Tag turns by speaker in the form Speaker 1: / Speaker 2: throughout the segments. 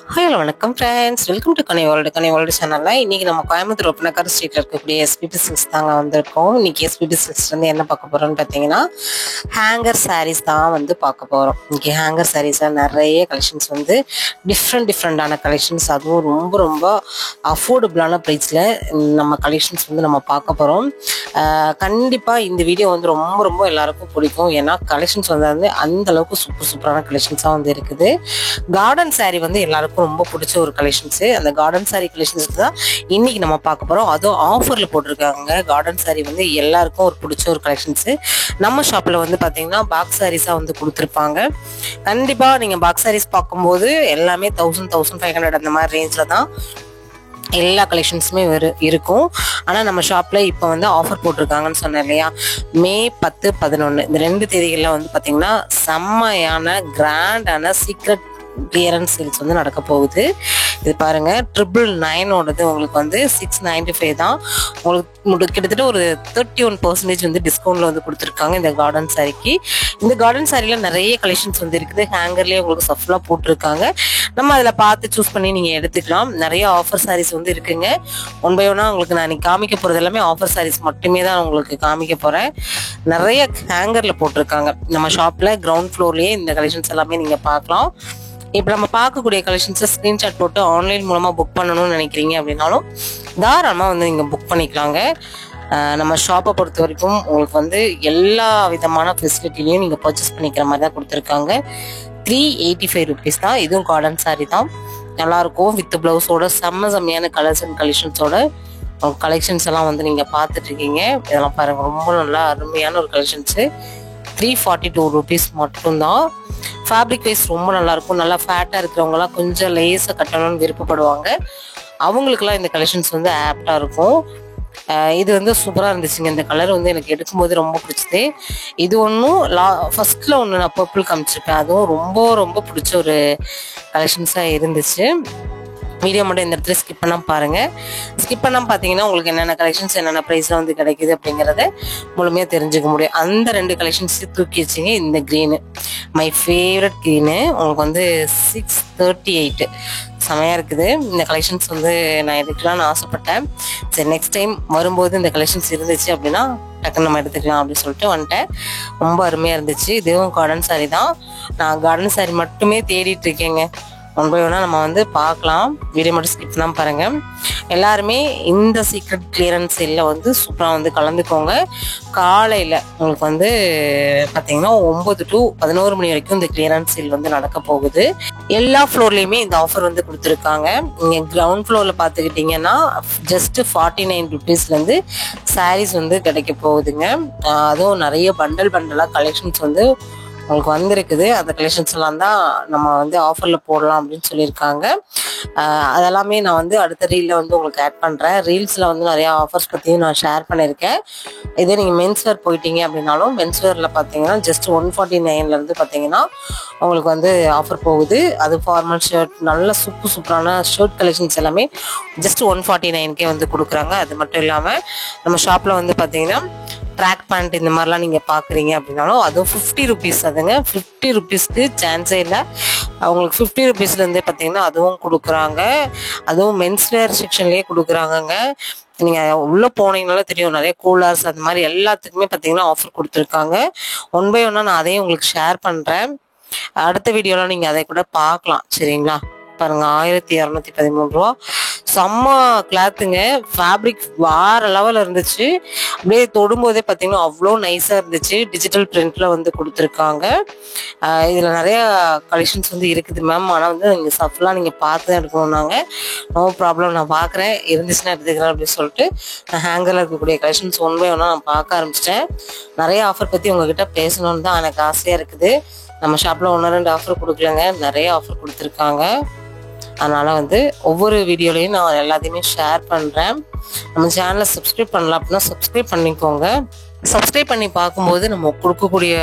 Speaker 1: Hello வணக்கம் friends, welcome to Ghani world சேனலில். இன்றைக்கி நம்ம கோயம்புத்தூர் ஒப்பனக்கார ஸ்ட்ரீட்டில் இருக்கக்கூடிய எஸ்பிபி சில்க்ஸ் தாங்க வந்திருக்கோம். இன்றைக்கி எஸ்பிபி சில்க்ஸ் வந்து என்ன பார்க்க போகிறோம்னு பார்த்தீங்கன்னா ஹேங்கர் சாரீஸ் தான் வந்து பார்க்க போகிறோம். இன்றைக்கி ஹேங்கர் சாரீஸில் நிறைய கலெக்ஷன்ஸ் வந்து டிஃப்ரெண்டான கலெக்ஷன்ஸ், அதுவும் ரொம்ப ரொம்ப அஃபோர்டபுளான ப்ரைஸில் நம்ம கலெக்ஷன்ஸ் வந்து நம்ம பார்க்க போகிறோம். கண்டிப்பாக இந்த வீடியோ வந்து ரொம்ப ரொம்ப எல்லாருக்கும் பிடிக்கும். ஏன்னா கலெக்ஷன்ஸ் வந்து அந்தளவுக்கு சூப்பரான கலெக்ஷன்ஸாக வந்து இருக்குது. கார்டன் சாரீ வந்து எல்லாருக்கும் ரொம்ப பிடிச்ச ஒரு கலெக்ஷன்ஸ். அந்த கார்டன் சாரீ கலெக்ஷன்ஸ் தான் இன்னைக்கு நம்ம பார்க்க போறோம். அதுவும் ஆஃபர்ல போட்டிருக்காங்க. கார்டன் சாரீ வந்து எல்லாருக்கும் ஒரு பிடிச்ச ஒரு கலெக்ஷன்ஸ். நம்ம ஷாப்ல வந்து பாத்தீங்கன்னா பாக்ஸ் சாரீஸா வந்து கொடுத்துருப்பாங்க. கண்டிப்பா நீங்க பாக்ஸ் சாரீஸ் பார்க்கும்போது எல்லாமே 1000-1500 அந்த மாதிரி ரேஞ்ச்ல தான் எல்லா கலெக்ஷன்ஸுமே இருக்கும். ஆனால் நம்ம ஷாப்பில் இப்போ வந்து ஆஃபர் போட்டிருக்காங்கன்னு சொன்னேன் இல்லையா, மே 10, 11 இந்த 2 தேதிகளில் வந்து பார்த்தீங்கன்னா செம்மையான கிராண்டான சீக்ரெட் கிளியரன்ஸ் சேல்ஸ் வந்து நடக்க போகுது. இது பாருங்க, 999 உங்களுக்கு வந்து 695 தான். உங்களுக்கு கிட்டத்தட்ட ஒரு 31% வந்து டிஸ்கவுண்ட்ல வந்து கொடுத்துருக்காங்க இந்த கார்டன் சாரிக்கு. இந்த கார்டன் சாரியில நிறைய கலெக்ஷன்ஸ் வந்து இருக்குது. ஹேங்கர்லயே உங்களுக்கு சஃப்லா போட்டிருக்காங்க. நம்ம அதில் பார்த்து சூஸ் பண்ணி நீங்க எடுத்துக்கலாம். நிறைய ஆஃபர் சாரீஸ் வந்து இருக்குங்க. ஒன் பை ஒன்னா உங்களுக்கு நான் இன்னைக்கு காமிக்க போறது எல்லாமே ஆஃபர் சாரீஸ் மட்டுமே தான் உங்களுக்கு காமிக்க போறேன். நிறைய ஹேங்கர்ல போட்டிருக்காங்க. நம்ம ஷாப்ல கிரவுண்ட் ஃப்ளோர்லயே இந்த கலெக்ஷன்ஸ் எல்லாமே நீங்க பார்க்கலாம். இப்போ நம்ம பார்க்கக்கூடிய கலெக்ஷன்ஸை ஸ்க்ரீன்ஷாட் போட்டு ஆன்லைன் மூலமாக புக் பண்ணணும்னு நினைக்கிறீங்க அப்படின்னாலும் தாராளமாக வந்து நீங்கள் புக் பண்ணிக்கலாங்க. நம்ம ஷாப்பை பொறுத்த வரைக்கும் உங்களுக்கு வந்து எல்லா விதமான ஃபெசிலிட்டிலையும் நீங்கள் பர்ச்சேஸ் பண்ணிக்கிற மாதிரி தான் கொடுத்துருக்காங்க. 385 ருபீஸ் தான். இதுவும் கார்டன் சாரி தான். நல்லாயிருக்கும். வித் ப்ளவுஸோட செம்மையான கலர்ஸ் அண்ட் கலெக்ஷன்ஸோட கலெக்ஷன்ஸ் எல்லாம் வந்து நீங்கள் பார்த்துட்டு இருக்கீங்க. இதெல்லாம் பாருங்கள், ரொம்ப நல்லா அருமையான ஒரு கலெக்ஷன்ஸு. 342 ருபீஸ் மட்டும்தான். ஃபேப்ரிக் வைஸ் ரொம்ப நல்லாயிருக்கும். நல்லா ஃபேட்டாக இருக்கிறவங்கலாம் கொஞ்சம் லேஸாக கட்டணும்னு விருப்பப்படுவாங்க. அவங்களுக்குலாம் இந்த கலெக்ஷன்ஸ் வந்து ஆப்டாக இருக்கும். இது வந்து சூப்பராக இருந்துச்சுங்க. இந்த கலர் வந்து எனக்கு எடுக்கும்போது ரொம்ப பிடிச்சது. இது ஒன்றும் ஃபர்ஸ்ட்ல ஒன்று நான் பர்பிள் காமிச்சிருப்பேன். அதுவும் ரொம்ப ரொம்ப பிடிச்ச ஒரு கலெக்ஷன்ஸாக இருந்துச்சு. வீடியோ மட்டும் இந்த இடத்துல ஸ்கிப் பண்ணாமல் பாருங்கள். ஸ்கிப் பண்ணாமல் பார்த்தீங்கன்னா உங்களுக்கு என்னென்ன கலெக்ஷன்ஸ் என்னென்ன ப்ரைஸில் வந்து கிடைக்குது அப்படிங்கிறத முழுமையாக தெரிஞ்சுக்க முடியும். அந்த 2 கலெக்ஷன்ஸ் தூக்கி வச்சுங்க. இந்த க்ரீனு மை ஃபேவரட் க்ரீனு உங்களுக்கு வந்து 638 செமையாக இருக்குது. இந்த கலெக்ஷன்ஸ் வந்து நான் எடுக்கலாம்னு ஆசைப்பட்டேன். சரி, நெக்ஸ்ட் டைம் வரும்போது இந்த கலெக்ஷன்ஸ் இருந்துச்சு அப்படின்னா டக்குன்னு நம்ம எடுத்துக்கலாம் அப்படின்னு சொல்லிட்டு வந்துட்டேன். ரொம்ப அருமையாக இருந்துச்சு. இதுவும் கார்டன் சாரி தான். நான் கார்டன் சாரி மட்டுமே தேடிட்டு இருக்கேங்க. ஒன் பை ஒன்னா நம்ம வந்து பார்க்கலாம். வீடியோ மட்டும் ஸ்கிப் பண்ணாமல் பாருங்க. எல்லாருமே இந்த சீக்ரெட் கிளியரன்ஸ் சேல்ல வந்து சூப்பராக வந்து கலந்துக்கோங்க. காலையில் உங்களுக்கு வந்து பார்த்தீங்கன்னா 9 to 11 மணி வரைக்கும் இந்த கிளியரன்ஸ் சேல் வந்து நடக்க போகுது. எல்லா ஃப்ளோர்லேயுமே இந்த ஆஃபர் வந்து கொடுத்துருக்காங்க. நீங்கள் கிரவுண்ட் ஃப்ளோரில் பார்த்துக்கிட்டிங்கன்னா ஜஸ்ட் 49 ருபீஸ்லேருந்து சாரீஸ் வந்து கிடைக்க போகுதுங்க. அதுவும் நிறைய பண்டலாக கலெக்ஷன்ஸ் வந்து உங்களுக்கு வந்திருக்குது. அந்த கலெக்ஷன்ஸ் எல்லாம் தான் நம்ம வந்து ஆஃபரில் போடலாம் அப்படின்னு சொல்லியிருக்காங்க. அதெல்லாமே நான் வந்து அடுத்த ரீலில் வந்து உங்களுக்கு ஆட் பண்ணுறேன். ரீல்ஸில் வந்து நிறையா ஆஃபர்ஸ் பற்றியும் நான் ஷேர் பண்ணியிருக்கேன். இதே நீங்கள் மென்ஸ்வேர் போயிட்டீங்க அப்படின்னாலும் மென்ஸ்வேரில் பார்த்தீங்கன்னா ஜஸ்ட் 149லேருந்து பார்த்தீங்கன்னா உங்களுக்கு வந்து ஆஃபர் போகுது. அது ஃபார்மல் ஷர்ட், நல்ல சூப்பரான ஷர்ட் கலெக்ஷன்ஸ் எல்லாமே ஜஸ்ட் 149க்கே வந்து கொடுக்குறாங்க. அது மட்டும் இல்லாமல் நம்ம ஷாப்பில் வந்து பார்த்தீங்கன்னா ட்ராக் பேண்ட் இந்த மாதிரிலாம் நீங்கள் பார்க்குறீங்க அப்படின்னாலும் அதுவும் 50 ருபீஸ். அதுங்க 50 ருபீஸ்க்கு சான்ஸே இல்லை. அவங்களுக்கு 50 ருபீஸ்லேருந்தே பார்த்தீங்கன்னா அதுவும் கொடுக்குறாங்க. அதுவும் மென்ஸ்வேர் செக்ஷன்லேயே கொடுக்குறாங்கங்க. நீங்கள் உள்ளே போனீங்கனாலே தெரியும், நிறைய கூலர்ஸ் அந்த மாதிரி எல்லாத்துக்குமே பார்த்தீங்கன்னா ஆஃபர் கொடுத்துருக்காங்க. ஒன் பை ஒன்னா நான் அதையும் உங்களுக்கு ஷேர் பண்ணுறேன். அடுத்த வீடியோலாம் நீங்கள் அதை கூட பார்க்கலாம். சரிங்களா? பாருங்க, 1213 ரூபா. செம்ம கிளாத்துங்க. ஃபேப்ரிக் வேற லெவலில் இருந்துச்சு. அப்படியே தொடும்போதே பார்த்தீங்கன்னா அவ்வளோ நைஸாக இருந்துச்சு. டிஜிட்டல் பிரிண்ட்ல வந்து கொடுத்துருக்காங்க. இதில் நிறைய கலெக்ஷன்ஸ் வந்து இருக்குது மேம். ஆனால் வந்து நீங்கள் சஃப்லாம் நீங்கள் பார்த்து தான் எடுக்கணும்னாங்க. நோ ப்ராப்ளம், நான் பார்க்குறேன், இருந்துச்சுன்னா எடுத்துக்கிறேன் அப்படின்னு சொல்லிட்டு நான் ஹேங்கரில் இருக்கக்கூடிய கலெக்ஷன்ஸ் ஒன் பை ஒன்னா நான் பார்க்க ஆரம்பிச்சிட்டேன். நிறைய ஆஃபர் பற்றி உங்ககிட்ட பேசணுன்னு தான் எனக்கு ஆசையாக இருக்குது. நம்ம ஷாப்பில் 1-2 ஆஃபர் கொடுக்கலங்க, நிறைய ஆஃபர் கொடுத்துருக்காங்க. அதனால் வந்து ஒவ்வொரு வீடியோலையும் நான் எல்லாத்தையுமே ஷேர் பண்ணுறேன். நம்ம சேனலை சப்ஸ்கிரைப் பண்ணலாம் அப்படின்னா சப்ஸ்கிரைப் பண்ணிக்கோங்க. சப்ஸ்கிரைப் பண்ணி பார்க்கும்போது நம்ம கொடுக்கக்கூடிய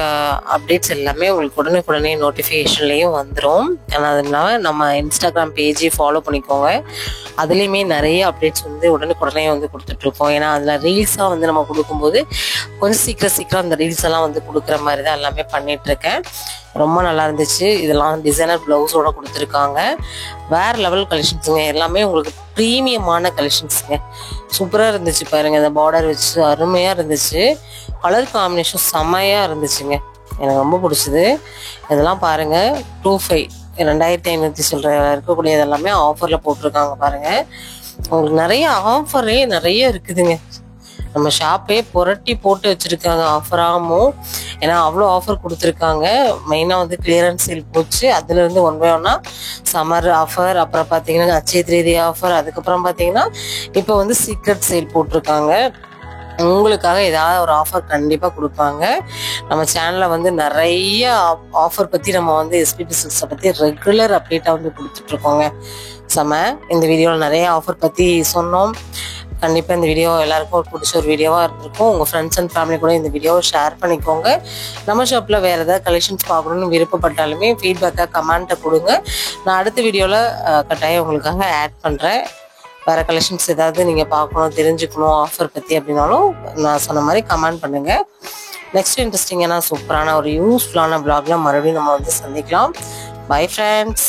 Speaker 1: அப்டேட்ஸ் எல்லாமே உங்களுக்கு உடனுக்குடனே நோட்டிஃபிகேஷன்லேயும் வந்துடும். ஆனால் அதனால நம்ம இன்ஸ்டாகிராம் பேஜை ஃபாலோ பண்ணிக்கோங்க. அதுலேயுமே நிறைய அப்டேட்ஸ் வந்து உடனுக்குடனே வந்து கொடுத்துட்ருக்கோம். ஏன்னா அதில் ரீல்ஸாக வந்து நம்ம கொடுக்கும்போது கொஞ்சம் சீக்கிரம் அந்த ரீல்ஸ் எல்லாம் வந்து கொடுக்குற மாதிரி தான் எல்லாமே பண்ணிகிட்ருக்கேன். ரொம்ப நல்லா இருந்துச்சு. இதெல்லாம் டிசைனர் ப்ளவுஸோடு கொடுத்துருக்காங்க. வேறு லெவல் கலெக்ஷன்ஸுங்க. எல்லாமே உங்களுக்கு ப்ரீமியமான கலெக்ஷன்ஸுங்க. சூப்பராக இருந்துச்சு பாருங்கள். இந்த பார்டர் வச்சு அருமையாக இருந்துச்சு. கலர் காம்பினேஷன் செம்மையாக இருந்துச்சுங்க. எனக்கு ரொம்ப பிடிச்சது. இதெல்லாம் பாருங்கள் 2500 2500 சொல்கிற இருக்கக்கூடியது எல்லாமே ஆஃபரில் போட்டிருக்காங்க பாருங்கள். உங்களுக்கு நிறைய ஆஃபரே நிறைய இருக்குதுங்க. நம்ம ஷாப்பே புரட்டி போட்டு வச்சுருக்காங்க ஆஃபராகவும். ஏன்னா அவ்வளோ ஆஃபர் கொடுத்துருக்காங்க. மெயினாக வந்து கிளியரன்ஸ் சேல் போச்சு. அதுலேருந்து ஒன் பை ஒன்னா சம்மர் ஆஃபர், அப்புறம் பார்த்தீங்கன்னா அச்சய திருதி ஆஃபர், அதுக்கப்புறம் பார்த்தீங்கன்னா இப்போ வந்து சீக்ரெட் சேல் போட்டிருக்காங்க. உங்களுக்காக ஏதாவது ஒரு ஆஃபர் கண்டிப்பாக கொடுப்பாங்க. நம்ம சேனலில் வந்து நிறைய ஆஃபர் பற்றி நம்ம வந்து எஸ்பிபி சில்க்ஸை பற்றி ரெகுலர் அப்டேட்டாக வந்து கொடுத்துட்ருக்கோங்க. இந்த வீடியோவில் நிறைய ஆஃபர் பற்றி சொன்னோம். கண்டிப்பாக இந்த வீடியோ எல்லாருக்கும் பிடிச்ச ஒரு வீடியோவாக இருந்திருக்கும். உங்கள் ஃப்ரெண்ட்ஸ் அண்ட் ஃபேமிலி கூட இந்த வீடியோவை ஷேர் பண்ணிக்கோங்க. நம்ம ஷாப்பில் வேறு ஏதாவது கலெக்ஷன்ஸ் பார்க்கணுன்னு விருப்பப்பட்டாலுமே ஃபீட்பேக்காக கமெண்ட்டை கொடுங்க. நான் அடுத்த வீடியோவில் கட்டாயம் உங்களுக்காக ஆட் பண்ணுறேன். வேறு கலெக்ஷன்ஸ் ஏதாவது நீங்கள் பார்க்கணும், தெரிஞ்சுக்கணும் ஆஃபர் பற்றி அப்படின்னாலும் நான் சொன்ன மாதிரி கமெண்ட் பண்ணுங்கள். நெக்ஸ்ட் இன்ட்ரெஸ்டிங்கான சூப்பரான ஒரு யூஸ்ஃபுல்லான வ்ளாகில் மறுபடியும் நம்ம வந்து சந்திக்கலாம். Bye friends.